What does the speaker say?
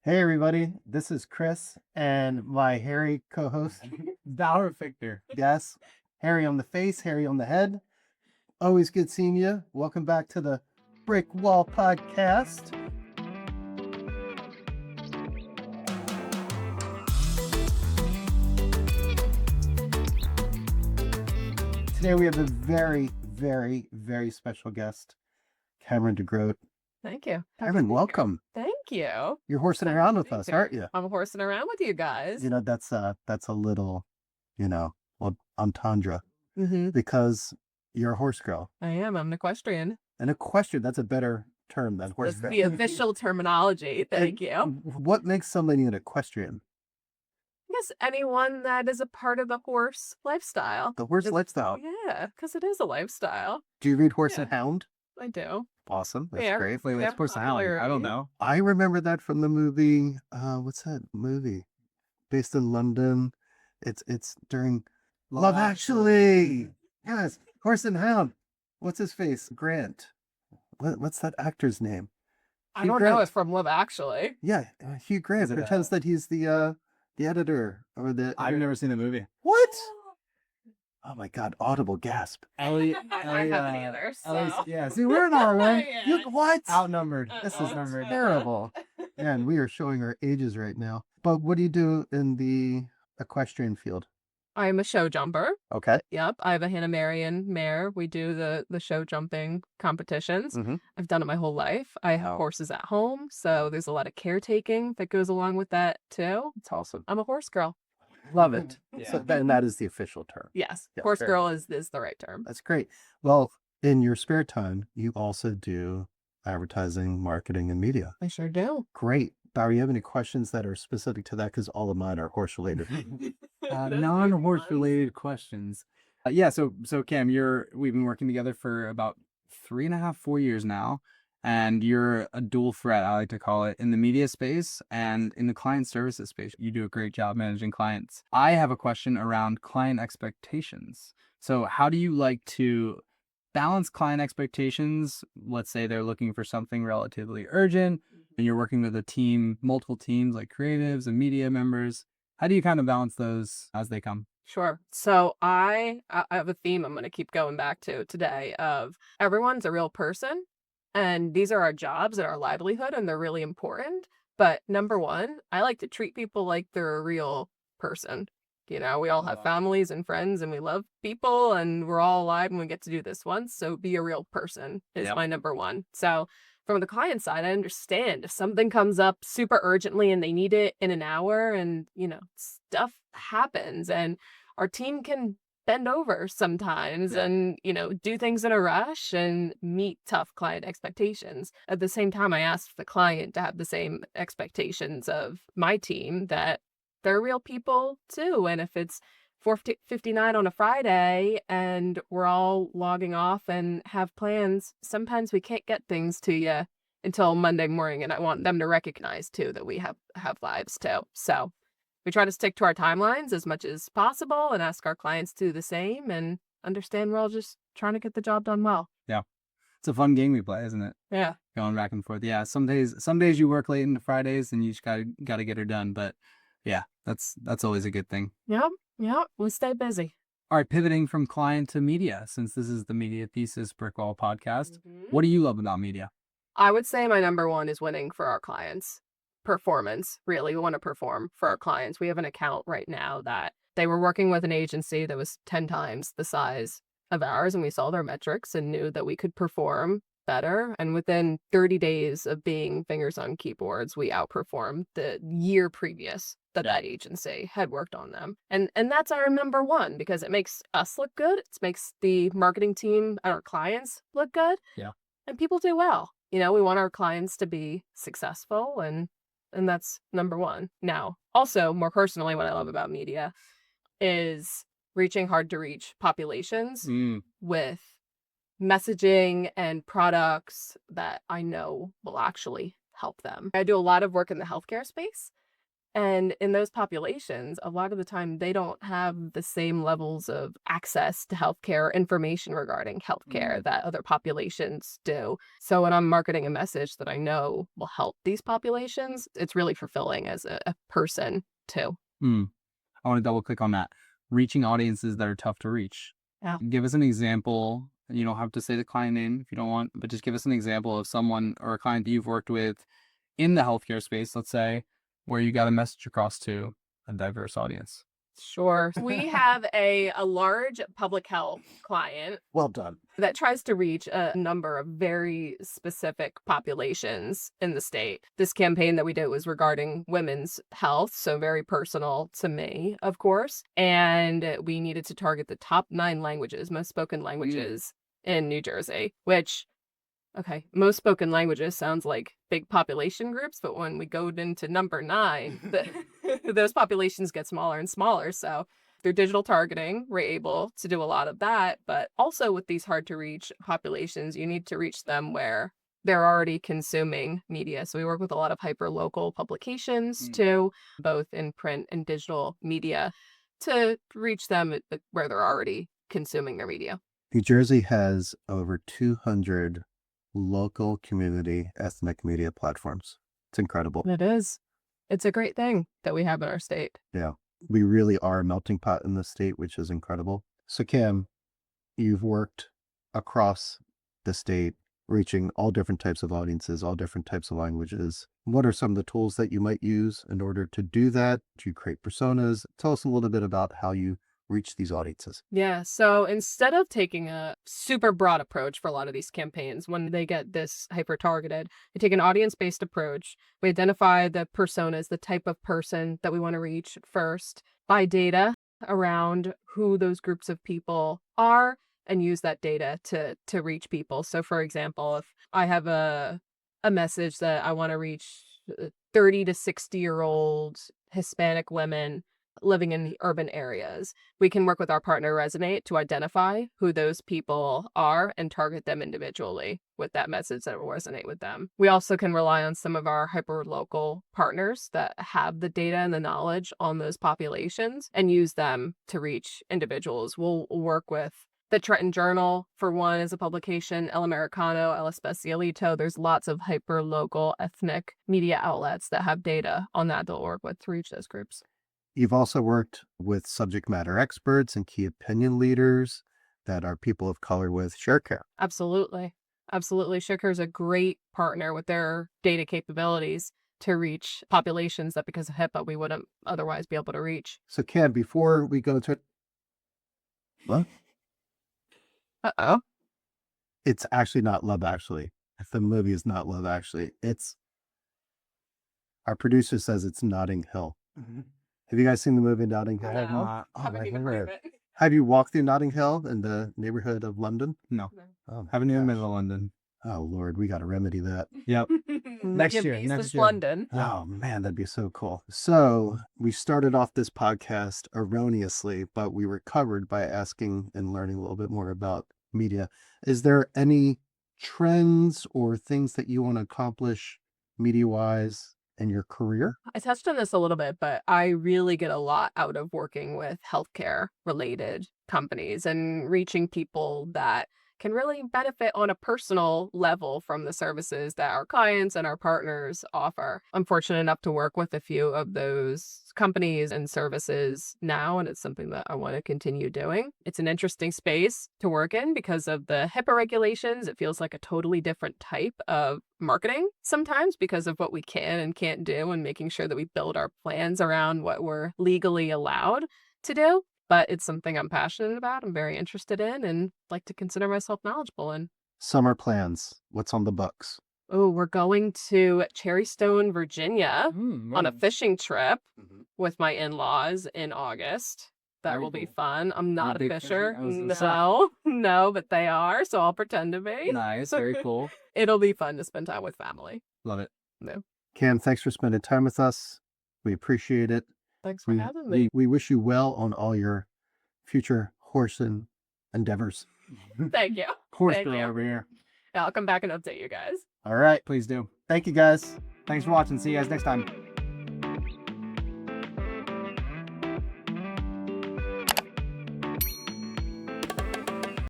Hey everybody, this is Chris and my hairy co-host. Bauer Victor. Yes, hairy on the face, hairy on the head. Always good seeing you. Welcome back to the Brick Wall Podcast. Today we have a very, very, very special guest, Cameron DeGroat. Thank you. Cameron, welcome. Thank you. You're horsing around with us, aren't you? I'm horsing around with you guys. You know, that's a little, entendre Mm-hmm. because you're a horse girl. I am. I'm an equestrian. An equestrian, that's a better term than horse That's girl. the official terminology. Thank you. What makes somebody an equestrian? I guess anyone that is a part of the horse lifestyle. The horse lifestyle. Yeah, because it is a lifestyle. Do you read Horse Yeah. and Hound? I do. Awesome. That's Yeah. great. Wait, Yeah, what's Horse and Hound? popular. I don't know. I remember that from the movie. What's that movie? Based in London. It's during Love Actually. Yes, Horse and Hound. What's his face? Grant. What's that actor's name? I Hugh don't know Grant. it from Love Actually. Yeah, Hugh Grant Is it, pretends that he's the editor or the. I've never seen the movie. What? Oh my God! Audible gasp. Ellie, I haven't either, so. yeah, see, we're in our way. Yeah. You what? Outnumbered. This is Outnumbered. terrible. Man, we are showing our ages right now. But what do you do in the equestrian field? I'm a show jumper. Okay. Yep. I have a Hanoverian mare. We do the show jumping competitions. Mhm. I've done it my whole life. I have Wow. horses at home, so there's a lot of caretaking that goes along with that too. It's awesome. I'm a horse girl. Love it. Yeah. So then that is the official term. Yes. Yeah, Horse fair girl is the right term. That's great. Well, in your spare time, you also do advertising, marketing, and media. I sure do. Great. Bauer, you have any questions that are specific to that? Because all of mine are horse related. Non-horse related questions. Yeah, so Cam, we've been working together for about 3.5, 4 years now, and you're a dual threat, I like to call it, in the media space and in the client services space. You do a great job managing clients. I have a question around client expectations. So how do you like to balance client expectations? Let's say they're looking for something relatively urgent and you're working with a team, multiple teams like creatives and media members. How do you kind of balance those as they come? Sure. So I have a theme I'm going to keep going back to today of everyone's a real person and these are our jobs and our livelihood and they're really important. But number one, I like to treat people like they're a real person. You know, we all have families and friends and we love people and we're all alive and we get to do this once. So be a real person is Yep. my number one. So from the client side, I understand if something comes up super urgently and they need it in an hour and, stuff happens and our team can bend over sometimes and, do things in a rush and meet tough client expectations. At the same time, I asked the client to have the same expectations of my team that they're real people too. And if it's 4:59 on a Friday and we're all logging off and have plans, sometimes we can't get things to you until Monday morning. And I want them to recognize too that we have lives too. So we try to stick to our timelines as much as possible and ask our clients to do the same and understand we're all just trying to get the job done well. It's a fun game we play, isn't it? Yeah. Going back and forth. Yeah, some days you work late into Fridays and you just gotta get her done. But yeah, that's always a good thing. Yep. We stay busy. All right, pivoting from client to media, since this is the Media Thesis Brick Wall podcast. Mhm. What do you love about media? I would say my number one is winning for our clients. Performance, really. We want to perform for our clients. We have an account right now that they were working with an agency that was 10 times the size of ours, and we saw their metrics and knew that we could perform better. And within 30 days of being fingers on keyboards, we outperformed the year previous that agency had worked on them. And that's our number one because it makes us look good. It makes the marketing team and our clients look good. Yeah. And people do well. We want our clients to be successful and that's number one. Now, also more personally, what I love about media is reaching hard to reach populations with messaging and products that I know will actually help them. I do a lot of work in the healthcare space And in those populations, a lot of the time, they don't have the same levels of access to healthcare, information regarding healthcare that other populations do. So when I'm marketing a message that I know will help these populations, it's really fulfilling as a person too. I want to double click on that. Reaching audiences that are tough to reach. Yeah. Give us an example. You don't have to say the client name if you don't want, but just give us an example of someone or a client that you've worked with in the healthcare space, let's say, where you got a message across to a diverse audience. Sure. We have a large public health client Well done. that tries to reach a number of very specific populations in the state. This campaign that we did was regarding women's health, so very personal to me, of course. And we needed to target the top 9 languages, most spoken languages in New Jersey, which, okay, most spoken languages sounds like big population groups, but when we go into number 9, those populations get smaller and smaller. So through digital targeting, we're able to do a lot of that. But also with these hard to reach populations, you need to reach them where they're already consuming media. So we work with a lot of hyper local publications too, both in print and digital media, to reach them where they're already consuming their media. New Jersey has over 200 local community ethnic media platforms. It's incredible. It is. It's a great thing that we have in our state. Yeah. We really are a melting pot in the state, which is incredible. So Cam, you've worked across the state, reaching all different types of audiences, all different types of languages. What are some of the tools that you might use in order to do that? Do you create personas? Tell us a little bit about how you reach these audiences. Yeah, so instead of taking a super broad approach for a lot of these campaigns, when they get this hyper targeted, we take an audience based approach. We identify the personas, the type of person that we want to reach first, buy data around who those groups of people are, and use that data to reach people. So for example, if I have a message that I want to reach 30 to 60-year-old Hispanic women living in urban areas, we can work with our partner Resonate to identify who those people are and target them individually with that message that will resonate with them. We also can rely on some of our hyper-local partners that have the data and the knowledge on those populations and use them to reach individuals. We'll work with the Trenton Journal, for one, is a publication, El Americano, El Especialito. There's lots of hyper-local ethnic media outlets that have data on that they'll work with to reach those groups. You've also worked with subject matter experts and key opinion leaders that are people of color with ShareCare. Absolutely. Absolutely. ShareCare is a great partner with their data capabilities to reach populations that because of HIPAA we wouldn't otherwise be able to reach. So Cam, before we go to... What? Uh-oh. It's actually not Love Actually. The movie is not Love Actually. It's... Our producer says it's Notting Hill. Have you guys seen the movie Notting Hill? I have not. Oh, Haven't my even heard of God. it. Have you walked through Notting Hill in the neighborhood of London? No. Oh, my Haven't even been gosh. to London. Oh, Lord, we got to remedy that. Yep. Next year, East next is year. London. Oh, man, that'd be so cool. So we started off this podcast erroneously, but we recovered by asking and learning a little bit more about media. Is there any trends or things that you want to accomplish media-wise in your career? I touched on this a little bit, but I really get a lot out of working with healthcare related companies and reaching people that can really benefit on a personal level from the services that our clients and our partners offer. I'm fortunate enough to work with a few of those companies and services now, and it's something that I want to continue doing. It's an interesting space to work in because of the HIPAA regulations. It feels like a totally different type of marketing sometimes because of what we can and can't do and making sure that we build our plans around what we're legally allowed to do. But it's something I'm passionate about, I'm very interested in, and like to consider myself knowledgeable in. Summer plans. What's on the books? Oh, we're going to Cherrystone, Virginia on a fishing trip with my in-laws in August. That Very will be cool. fun. I'm not a big fisher. fishing? I was gonna say. No, but they are, so I'll pretend to be. Nice, very cool. It'll be fun to spend time with family. Love it. Cam, thanks for spending time with us. We appreciate it. Thanks for having me. We wish you well on all your future horse and endeavors. Thank you. Horse Thank girl you. over here. Yeah, I'll come back and update you guys. All right. Please do. Thank you, guys. Thanks for watching. See you guys next time.